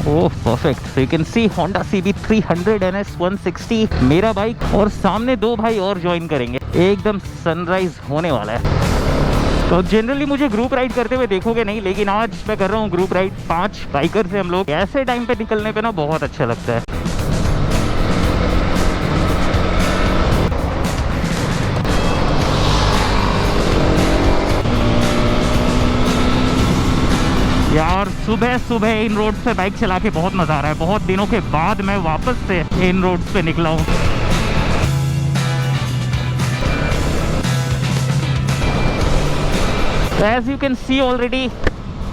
Oh perfect. So you can C Honda CB300 NS160 मेरा bike, और सामने दो भाई और ज्वाइन करेंगे। एकदम सनराइज होने वाला है। तो जनरली मुझे ग्रुप राइड करते हुए देखोगे नहीं, लेकिन आज मैं कर रहा हूँ ग्रुप राइड। 5 बाइकर से हम लोग ऐसे टाइम पे निकलने पे ना बहुत अच्छा लगता है। यार सुबह सुबह इन रोड पे बाइक चला के बहुत मजा आ रहा है। बहुत दिनों के बाद मैं वापस से इन रोड पे निकला हूँ। As you can see already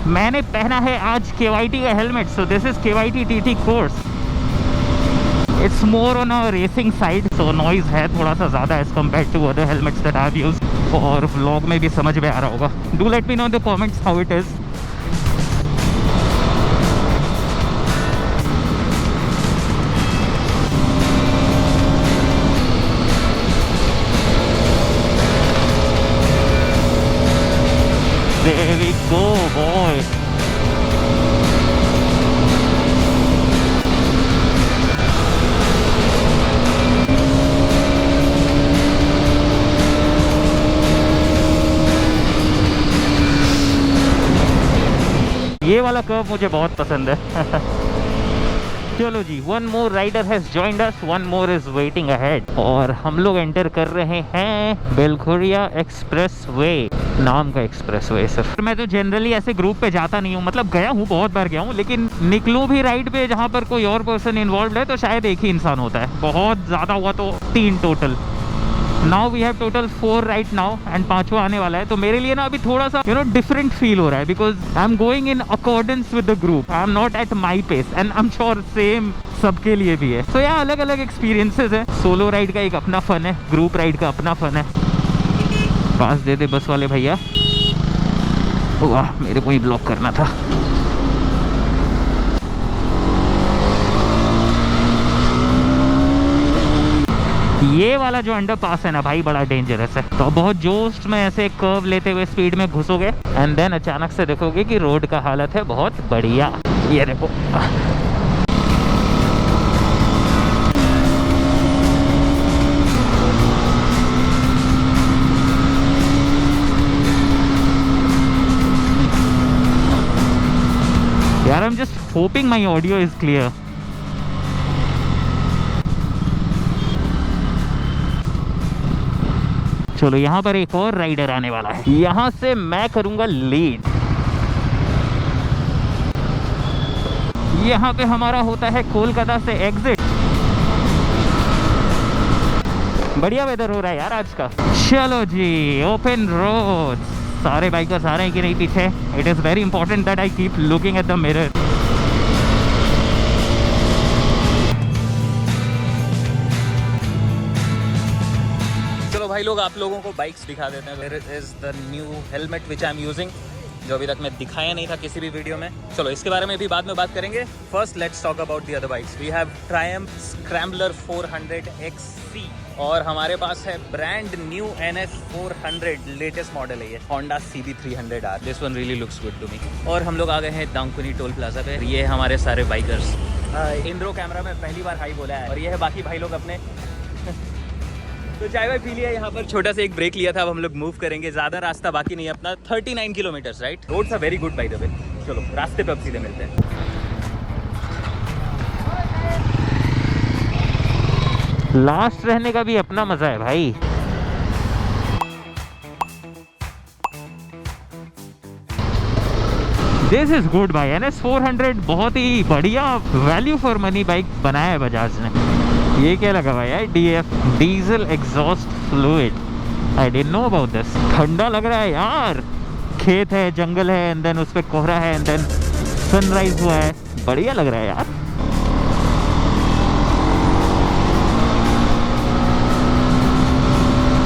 मैंने पहना है आज KYT का helmet. So this is KYT TT course. It's more on a racing side, so noise है थोड़ा सा ज़्यादा as compare to other helmets that I have used. और व्लॉग में भी समझ में आ रहा होगा। Do let me know in the comments how it is. There we go, boy. ये वाला कर्व मुझे बहुत पसंद है। चलो जी, one more rider has joined us, one more is waiting ahead. और हम लोग एंटर कर रहे हैं बेलखोरिया एक्सप्रेस वे नाम का एक्सप्रेस वे। सर मैं तो जनरली ऐसे ग्रुप पे जाता नहीं हूँ, मतलब गया हूँ, बहुत बार गया हूँ, लेकिन निकलूँ भी राइड पे जहाँ पर कोई और पर्सन इन्वॉल्व है तो शायद एक ही इंसान होता है। बहुत ज़्यादा हुआ तो 3 total. Now we have total 4 right now and 5वां आने वाला है। तो मेरे लिए ना अभी थोड़ा सा डिफरेंट फील हो रहा है, because I am going in accordance with the group. I am not at my pace and I am sure same सबके लिए भी है। तो यहाँ अलग अलग एक्सपीरियंसेस है। सोलो राइड का एक अपना फन है, ग्रुप राइड का अपना फन है। पास दे दे बस वाले भैया। वाह, मेरे को ही ब्लॉक करना था। ये वाला जो अंडर पास है ना भाई, बड़ा डेंजरस है। तो बहुत जोश में ऐसे कर्व लेते हुए स्पीड में घुसोगे एंड देन अचानक से देखोगे कि रोड का हालत है बहुत बढ़िया। ये देखो, यार I am just hoping my audio is clear. चलो यहाँ पर एक और राइडर आने वाला है, यहाँ से मैं करूंगा लीड। यहाँ पे हमारा होता है कोलकाता से एग्जिट। बढ़िया वेदर हो रहा है यार आज का। चलो जी, ओपन रोड। सारे बाइकर्स आ रहे हैं कि नहीं पीछे? It is very important that I keep looking at the mirror. चलो भाई लोग, आप लोगों को बाइक्स दिखा देते हैं। There is the new helmet which I am using, जो अभी तक मैं दिखाया नहीं था किसी भी वीडियो में। चलो इसके बारे में भी बाद में बात करेंगे। First let's talk about the other bikes. We have Triumph Scrambler 400XC और हमारे पास है brand new NS400 latest model है ये, Honda CB300R। This one really looks good to me. और हम लोग आ गए हैं दांकुनी टोल प्लाजा पे। ये हमारे सारे बाइकर्स। इंद्रो कैमरा में पहली बार हाई बोला है और ये है बाकी भाई लोग अपने। तो चाय वाय पी लिया, यहाँ पर छोटा सा एक ब्रेक लिया था। अब हम लोग मूव करेंगे, ज़्यादा रास्ता बाकी नहीं है अपना। 39 kilometres right. Roads are very good by the way. चलो रास्ते पे अब सीधे मिलते हैं। लास्ट रहने का भी अपना मजा है भाई। दिस इज गुड भाई। NS400 बहुत ही बढ़िया वैल्यू फॉर मनी बाइक बनाया है बजाज ने। ये क्या लगा भाई यार? DF diesel exhaust fluid. I didn't know about this. ठंडा लग रहा है यार। खेत है, जंगल है, एंड देन उस पे कोहरा है, एंड देन सनराइज हुआ है। बढ़िया लग रहा है यार।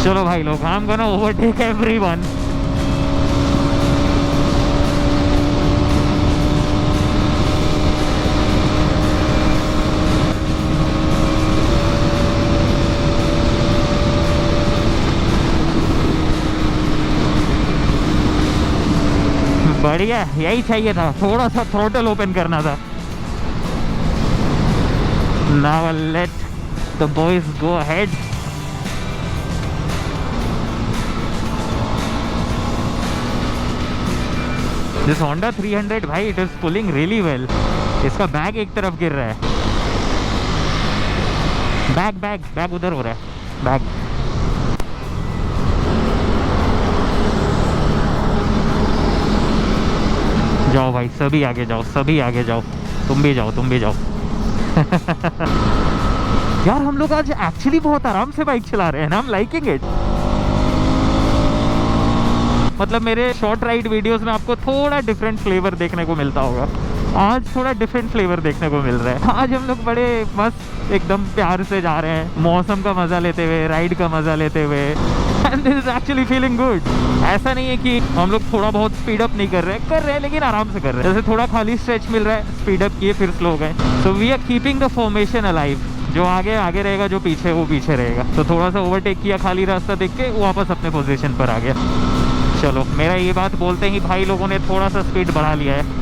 चलो भाई लोग, I am gonna overtake everyone. बढ़िया, यही चाहिए था, थोड़ा सा थ्रोटल ओपन करना था। Now I'll let the boys go ahead. This Honda 300 भाई, it is pulling really well. इसका बैग एक तरफ गिर रहा है, बैग उधर हो रहा है, बैग। जाओ भाई, सभी आगे जाओ, सभी आगे जाओ, तुम भी जाओ, तुम भी जाओ। यार हम लोग आज एक्चुअली बहुत आराम से बाइक चला रहे हैं ना, हम लाइकिंग इट। मतलब मेरे शॉर्ट राइड वीडियोस में आपको थोड़ा डिफरेंट फ्लेवर देखने को मिलता होगा, आज थोड़ा डिफरेंट फ्लेवर देखने को मिल रहा है। आज हम लोग बड़े मस्त एकदम प्यार से जा रहे हैं, मौसम का मजा लेते हुए, राइड का मजा लेते हुए, and this is actually feeling good. ऐसा नहीं है कि हम लोग थोड़ा बहुत स्पीड अप नहीं कर रहे हैं, लेकिन आराम से कर रहे हैं। जैसे थोड़ा खाली स्ट्रेच मिल रहा है, स्पीड अप किए फिर स्लो गए। So we are keeping the formation alive. जो आगे आगे रहेगा, जो पीछे वो पीछे रहेगा। तो थोड़ा सा ओवरटेक किया, खाली रास्ता देख के वापस अपने पोजीशन पर आ गया। चलो, मेरा ये बात बोलते ही भाई लोगों ने थोड़ा सा स्पीड बढ़ा लिया है।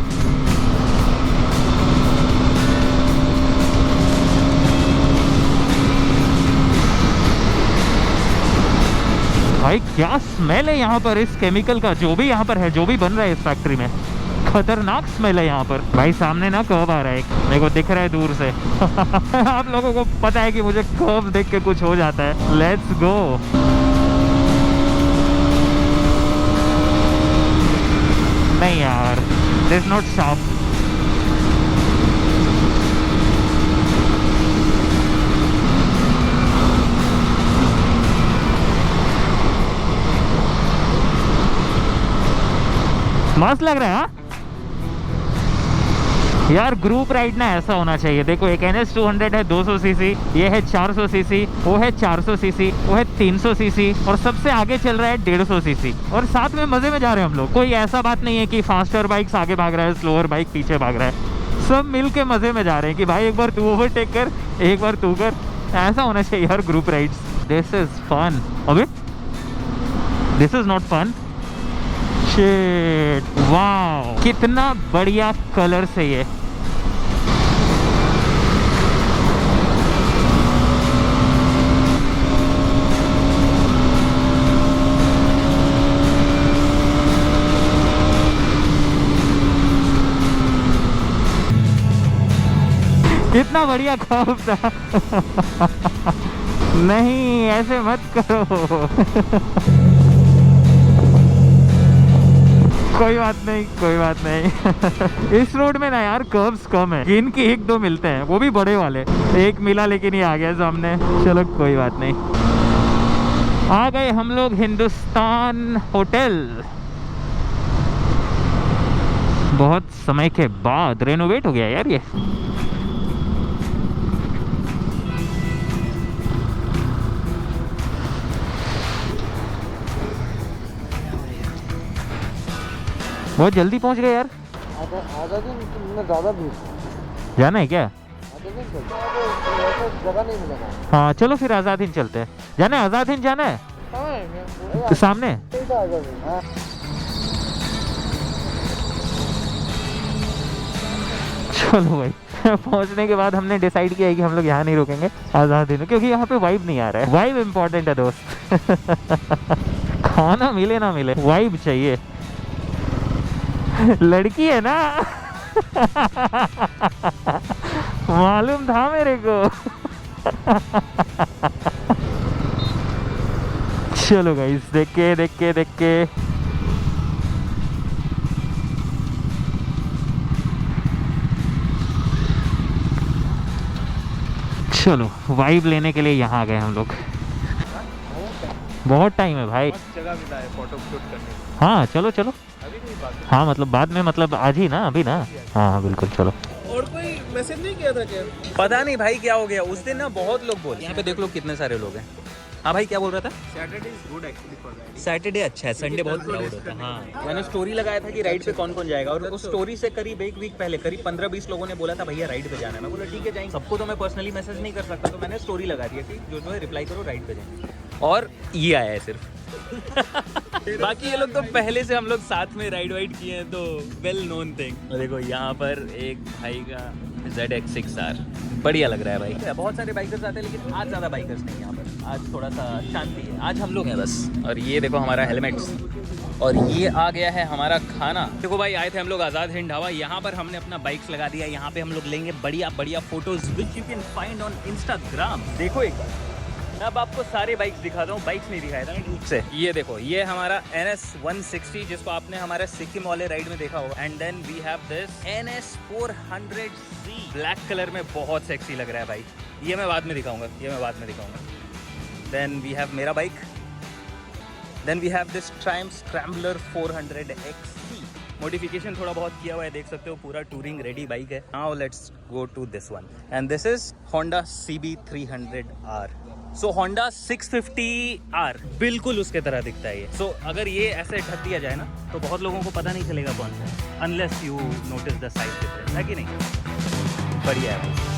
भाई क्या स्मेल है यहाँ पर इस केमिकल का, जो भी यहाँ पर है, जो भी बन रहा है इस फैक्ट्री में, खतरनाक स्मेल है यहाँ पर। भाई सामने ना कर्व आ रहा है, मेरे को दिख रहा है दूर से। आप लोगों को पता है कि मुझे कर्व देख के कुछ हो जाता है। Let's go. नहीं यार, दिस नॉट शार्प। मस्त लग रहा है। हाँ यार, ग्रुप राइड ना ऐसा होना चाहिए। देखो, एक NS200 है 200 सीसी, ये है 400 सीसी, वो है 400 सीसी, वो है 300 सीसी, और सबसे आगे चल रहा है 150 सीसी, और साथ में मजे में जा रहे हैं हम लोग। कोई ऐसा बात नहीं है कि फास्टर बाइक्स आगे भाग रहा है, स्लोअर बाइक पीछे भाग रहा है। सब मिल के मजे में जा रहे हैं कि भाई एक बार तू ओवरटेक कर, एक बार तू कर। ऐसा होना चाहिए यार group rides. This is fun. अबे this is not fun. Shit, wow, कितना बढ़िया कलर से ये। कितना बढ़िया कर्व था। नहीं, ऐसे मत करो। कोई बात नहीं, कोई बात नहीं। इस रोड में ना यार कर्व्स कम है, इनके एक दो मिलते हैं, वो भी बड़े वाले। एक मिला लेकिन ये आ गया सामने। चलो कोई बात नहीं। आ गए हम लोग हिंदुस्तान होटल। बहुत समय के बाद रेनोवेट हो गया यार ये। बहुत जल्दी पहुंच गए यार। आजाद में ज़्यादा भीड़ जाना है क्या? जगह नहीं मिलेगा। हाँ चलो फिर आज़ाद हिंद चलते हैं। जाना है आज़ाद हिंद, जाना है तो सामने। चलो भाई, पहुंचने के बाद हमने डिसाइड किया है कि हम लोग यहाँ नहीं रुकेंगे, आज़ाद हिंद, क्योंकि यहाँ पे वाइब नहीं आ रहा है। वाइब इम्पोर्टेंट है दोस्त। खाना मिले ना मिले, वाइब चाहिए। लड़की है ना। मालूम था मेरे को। चलो गाइस, देख के चलो वाइब लेने के लिए यहाँ आ गए हम लोग। बहुत टाइम है भाई। जगह मिला है फोटो शूट करने। हाँ चलो चलो। अभी नहीं बात। हाँ मतलब बाद में, मतलब आज ही ना, अभी ना। हाँ बिल्कुल, चलो। और कोई मैसेज नहीं किया था क्या? पता नहीं भाई क्या हो गया उस दिन ना, बहुत लोग बोले। यहाँ पे देख लो कितने सारे लोग हैं। हाँ भाई क्या बोल रहा था? Saturday is good actually for riding. Saturday अच्छा है, संडे बहुत क्राउड होता है। हाँ, मैंने स्टोरी लगाया था कि राइड पे कौन कौन जाएगा, और उस स्टोरी से करीब एक वीक पहले करीब 15-20 लोगों ने बोला था भैया राइड पे जाना है। मैं बोला ठीक है जाएंगे। सबको तो मैं पर्सनली मैसेज नहीं कर सकता, तो मैंने स्टोरी लगा दिया कि जो है रिप्लाई करो, राइड पे जाएंगे। और ये आया है सिर्फ। बाकी ये लोग तो पहले से हम लोग साथ में राइड वाइड किए हैं, तो वेल नोन थिंग। देखो यहाँ पर एक भाई का ZX6R बढ़िया लग रहा है भाई। बहुत सारे बाइकर्स आते हैं लेकिन आज ज़्यादा बाइकर्स नहीं यहाँ पर, आज थोड़ा सा शांति है, आज हम लोग हैं बस। और ये देखो हमारा हेलमेट्स, और ये आ गया है हमारा खाना। देखो भाई आए थे हम लोग आज़ाद हिंद ढाबा, यहाँ पर हमने अपना बाइक्स लगा दिया। यहाँ पे हम लोग लेंगे बढ़िया बढ़िया photos which you can find on Instagram. देखो एक बार मैं अब आपको सारे बाइक्स दिखाता हूँ, बाइक्स नहीं दिखाया था ठीक से। ये देखो ये हमारा NS160 जिसको आपने हमारे सिक्किम वाले राइड में देखा होगा। And then we have this NS400Z, black colour में बहुत सेक्सी लग रहा है भाई। ये मैं बाद में दिखाऊंगा, ये मैं बाद में दिखाऊंगा। देन वी हैव मेरा bike, then we have this Triumph Scrambler 400XC। Modification थोड़ा बहुत किया हुआ है, देख सकते हो, पूरा टूरिंग रेडी बाइक है। Now let's go to this one, and this is Honda CB300R। So Honda 650R बिल्कुल उसके तरह दिखता है ये। सो अगर ये ऐसे ढक दिया जाए ना तो बहुत लोगों को पता नहीं चलेगा कौन सा है, unless you notice the size difference, है कि नहीं? बढ़िया है।